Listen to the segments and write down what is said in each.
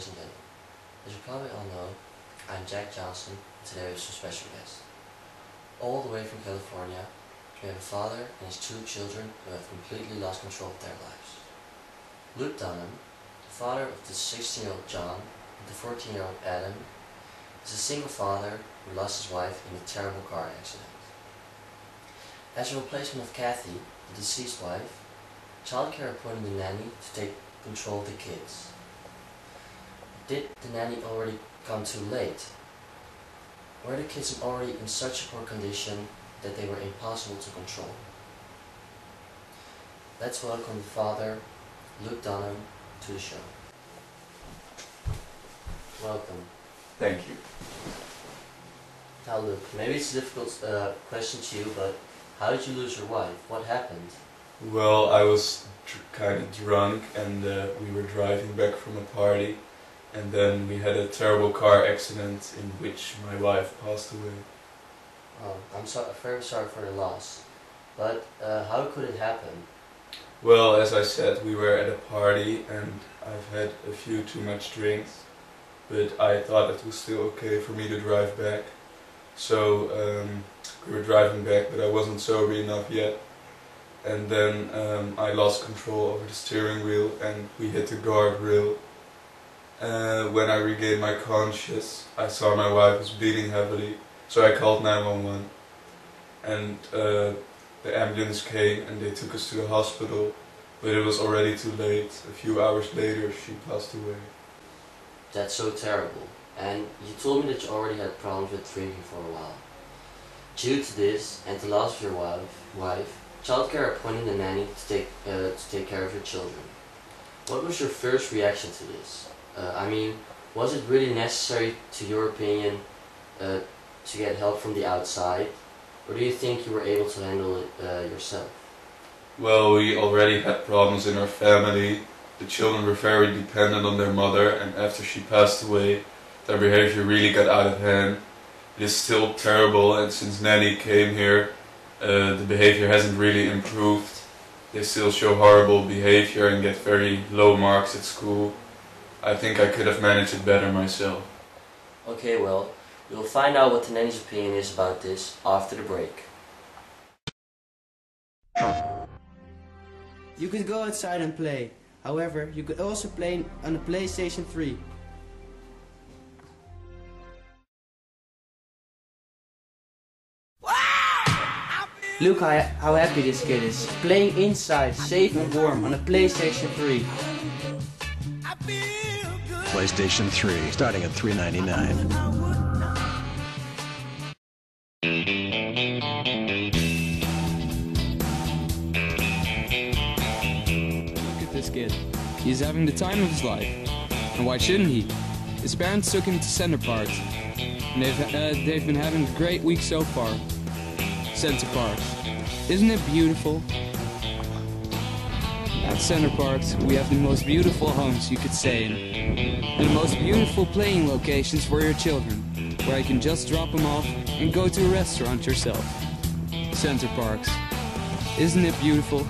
ladies and gentlemen. As you probably all know, I'm Jack Johnson, and today we have some special guests. All the way from California, we have a father and his two children who have completely lost control of their lives. Luke Dunham, the father of the 16-year-old John and the 14-year-old Adam, is a single father who lost his wife in a terrible car accident. As a replacement of Kathy, the deceased wife, childcare appointed a nanny to take control of the kids. Did the nanny already come too late? Were the kids already in such a poor condition that they were impossible to control? Let's welcome the father, Luke Dunham, to the show. Welcome. Thank you. Now Luke, maybe it's a difficult question to you, but how did you lose your wife? What happened? Well, I was kind of drunk and we were driving back from a party, and then we had a terrible car accident in which my wife passed away. Oh, I'm very sorry for the loss. But how could it happen? Well, as I said, we were at a party and I've had a few too much drinks, but I thought it was still okay for me to drive back. So we were driving back, but I wasn't sober enough yet. And then I lost control over the steering wheel and we hit the guardrail. When I regained my conscious, I saw my wife was bleeding heavily, so I called 911. And the ambulance came and they took us to the hospital, but it was already too late. A few hours later she passed away. That's so terrible. And you told me that you already had problems with drinking for a while. Due to this and the loss of your wife, childcare appointed a nanny to take care of your children. What was your first reaction to this? I mean, was it really necessary, to your opinion, to get help from the outside? Or do you think you were able to handle it yourself? Well, we already had problems in our family. The children were very dependent on their mother, and after she passed away, their behavior really got out of hand. It is still terrible, and since Nanny came here, the behavior hasn't really improved. They still show horrible behavior and get very low marks at school. I think I could have managed it better myself. Okay, well, we'll find out what the nanny's opinion is about this after the break. You could go outside and play. However, you could also play on the PlayStation 3. Look how happy this kid is, playing inside, safe and warm, on a PlayStation 3. PlayStation 3, starting at $3.99. Look at this kid. He's having the time of his life. And why shouldn't he? His parents took him to Center Parks. And they've been having a great week so far. Center Parks. Isn't it beautiful? At Center Parks, we have the most beautiful homes you could stay in. And the most beautiful playing locations for your children, where you can just drop them off and go to a restaurant yourself. Center Parks. Isn't it beautiful?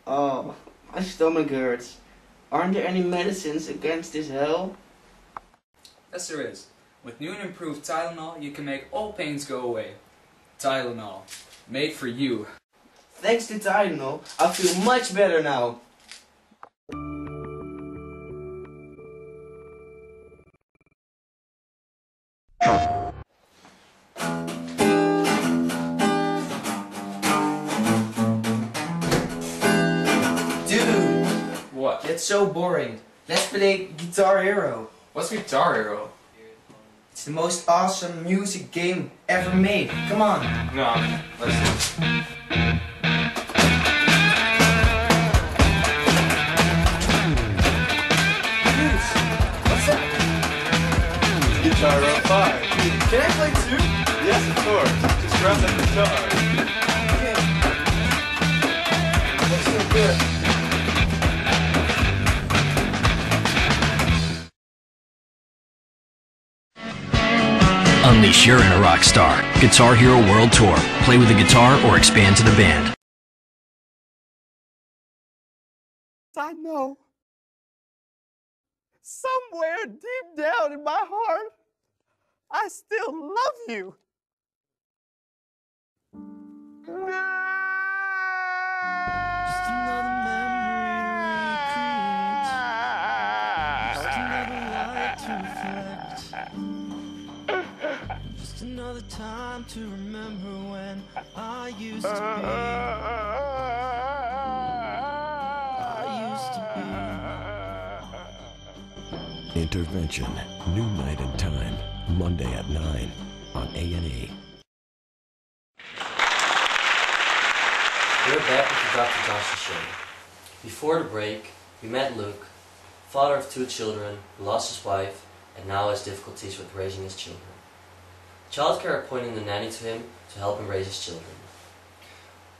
Oh, my stomach hurts. Aren't there any medicines against this hell? Yes, there is. With new and improved Tylenol, you can make all pains go away. Tylenol, made for you. Thanks to Tylenol, I feel much better now. Dude! What? That's so boring. Let's play Guitar Hero. What's Guitar Hero? It's the most awesome music game ever made. Come on. No, listen. What's that? Guitar Hero 5. Can I play too? Yes, of course. Just grab that guitar. Okay. Looks so good. Unleash your inner rock star. Guitar Hero World Tour. Play with a guitar or expand to the band. I know somewhere deep down in my heart, I still love you. Just another memory to recreate. Just another light to reflect. Just another time to remember when I used to be. I used to be. Intervention, new night and time, Monday at 9 on A&E. We're back with the Dr. Johnson Show. Before the break, we met Luke, father of 2 children, who lost his wife, and now has difficulties with raising his children. Childcare appointed a nanny to him to help him raise his children.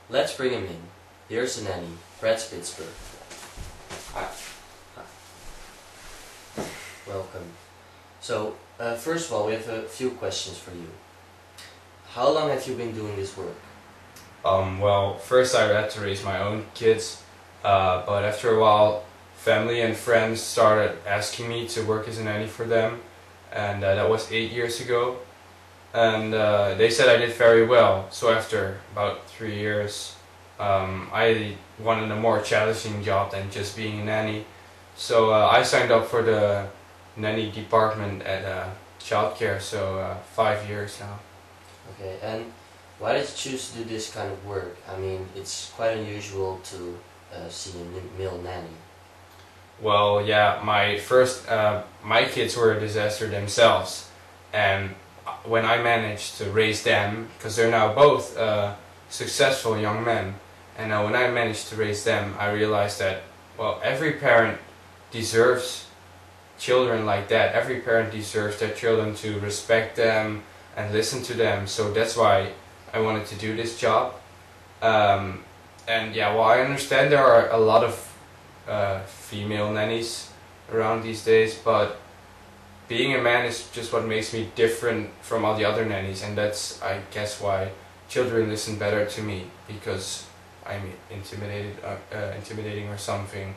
Let's bring him in. Here's the nanny, Brett Spitzberg. Hi. Welcome. So, first of all, we have a few questions for you. How long have you been doing this work? Well, first I had to raise my own kids, but after a while family and friends started asking me to work as a nanny for them, and that was 8 years ago. And they said I did very well, so after about 3 years I wanted a more challenging job than just being a nanny. So I signed up for the nanny department at childcare, so 5 years now. Okay, and why did you choose to do this kind of work? I mean, it's quite unusual to see a male nanny. Well, yeah, my kids were a disaster themselves, and when I managed to raise them, because they're now both successful young men, and when I managed to raise them, I realized that, well, every parent deserves children like that. Every parent deserves their children to respect them and listen to them. So that's why I wanted to do this job. And yeah, well, I understand there are a lot of female nannies around these days, but being a man is just what makes me different from all the other nannies, and that's, I guess, why children listen better to me, because I'm intimidating or something.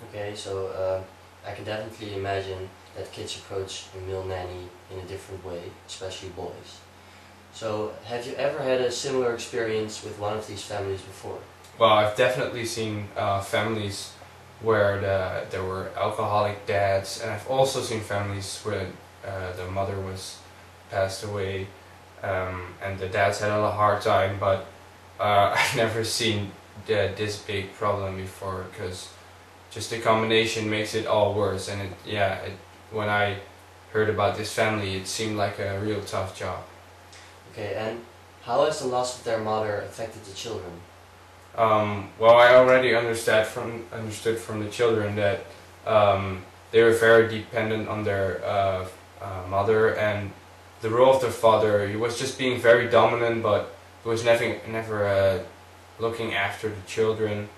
Okay, so I can definitely imagine that kids approach a male nanny in a different way, especially boys. So, have you ever had a similar experience with one of these families before? Well, I've definitely seen families where there were alcoholic dads, and I've also seen families where the mother was passed away, and the dads had a hard time, but I've never seen this big problem before, because just the combination makes it all worse. And when I heard about this family, it seemed like a real tough job. Okay, and how has the loss of their mother affected the children? Well, I already understood from the children that they were very dependent on their mother, and the role of their father, he was just being very dominant, but he was never looking after the children.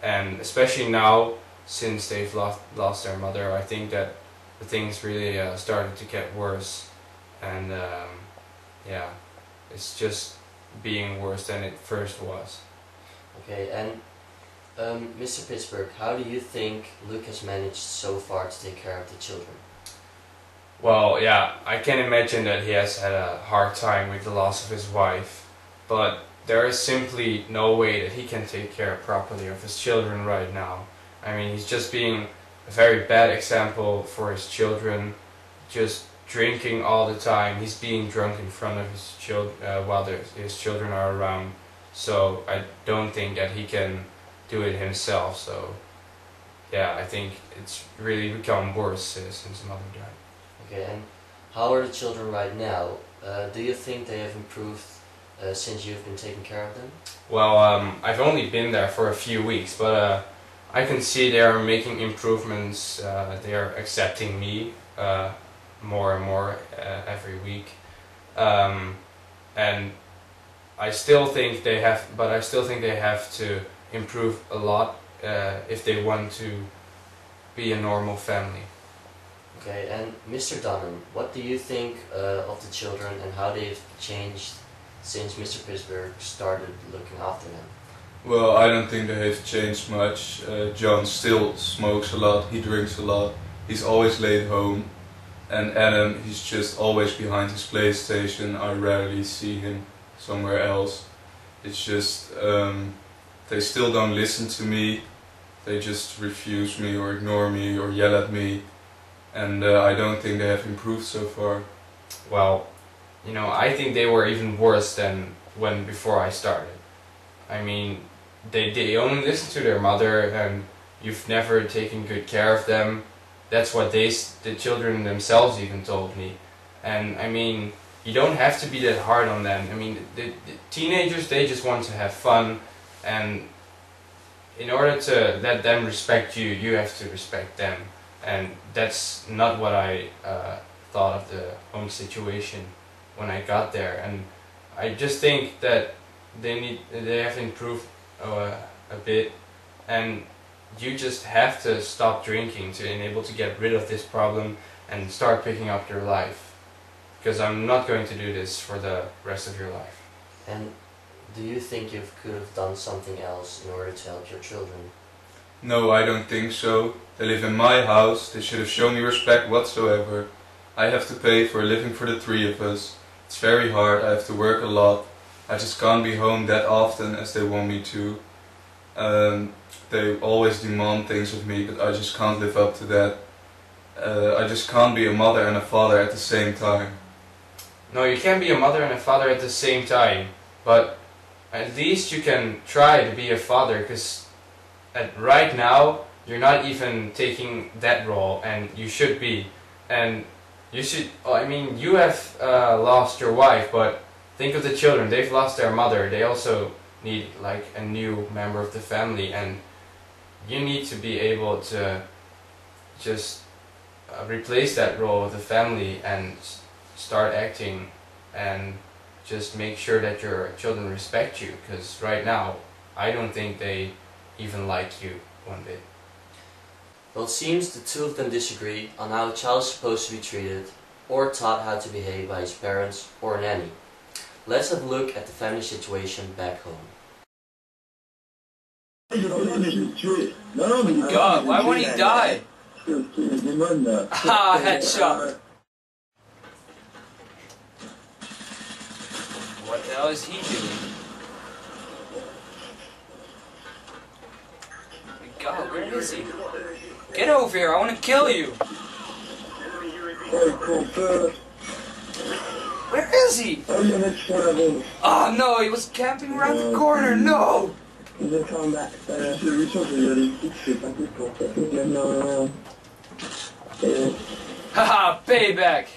And especially now, since they've lost their mother, I think that the things really started to get worse, and yeah, it's just being worse than it first was. Okay, and Mr. Pittsburgh, how do you think Luke has managed so far to take care of the children? Well, yeah, I can imagine that he has had a hard time with the loss of his wife, but there is simply no way that he can take care properly of his children right now. I mean, he's just being a very bad example for his children, just drinking all the time. He's being drunk in front of his children while his children are around. So I don't think that he can do it himself. So yeah, I think it's really become worse since his mother died. Okay, and how are the children right now? Do you think they have improved since you've been taking care of them? Well, I've only been there for a few weeks, but I can see they are making improvements. They are accepting me more and more every week, and I still think they have to improve a lot if they want to be a normal family. Okay, and Mr. Dunham, what do you think of the children and how they've changed since Mr. Pittsburgh started looking after them? Well, I don't think they have changed much. John still smokes a lot, he drinks a lot, he's always late home. And Adam, he's just always behind his PlayStation. I rarely see him somewhere else. It's just, they still don't listen to me. They just refuse me or ignore me or yell at me. And I don't think they have improved so far. Well, you know, I think they were even worse than when before I started. I mean, they only listen to their mother, and you've never taken good care of them. That's what the children themselves even told me. And I mean, you don't have to be that hard on them. I mean, the teenagers, they just want to have fun, and in order to let them respect you, you have to respect them. And that's not what I thought of the home situation when I got there. And I just think that they have improved a bit, and you just have to stop drinking to enable to get rid of this problem and start picking up your life. Because I'm not going to do this for the rest of your life. And do you think you could have done something else in order to help your children? No, I don't think so. They live in my house, they should have shown me respect whatsoever. I have to pay for a living for the three of us. It's very hard, I have to work a lot. I just can't be home that often as they want me to. They always demand things of me, but I just can't live up to that. I just can't be a mother and a father at the same time. No, you can't be a mother and a father at the same time, but at least you can try to be a father, because right now you're not even taking that role, and you should be. And you should, I mean, you have lost your wife, but think of the children. They've lost their mother. They also need like a new member of the family, and you need to be able to just replace that role with the family and start acting and just make sure that your children respect you, because right now I don't think they even like you one bit. Well, it seems the two of them disagree on how a child is supposed to be treated or taught how to behave by his parents or nanny. Let's have a look at the family situation back home. God, why won't he die? Ah, headshot. What the hell is he doing? My God, where is he? Get over here, I want to kill you. Where is he? Oh no, he was camping around the corner, no! Haha, payback!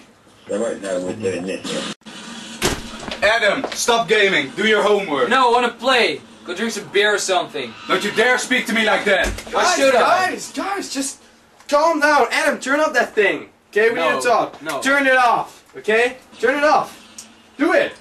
Adam, stop gaming, do your homework. No, I want to play. Go drink some beer or something. Don't you dare speak to me like that. Why should I? Guys, just calm down. Adam, turn up that thing. Okay, we need to talk. No. Turn it off. Okay? Turn it off. Do it.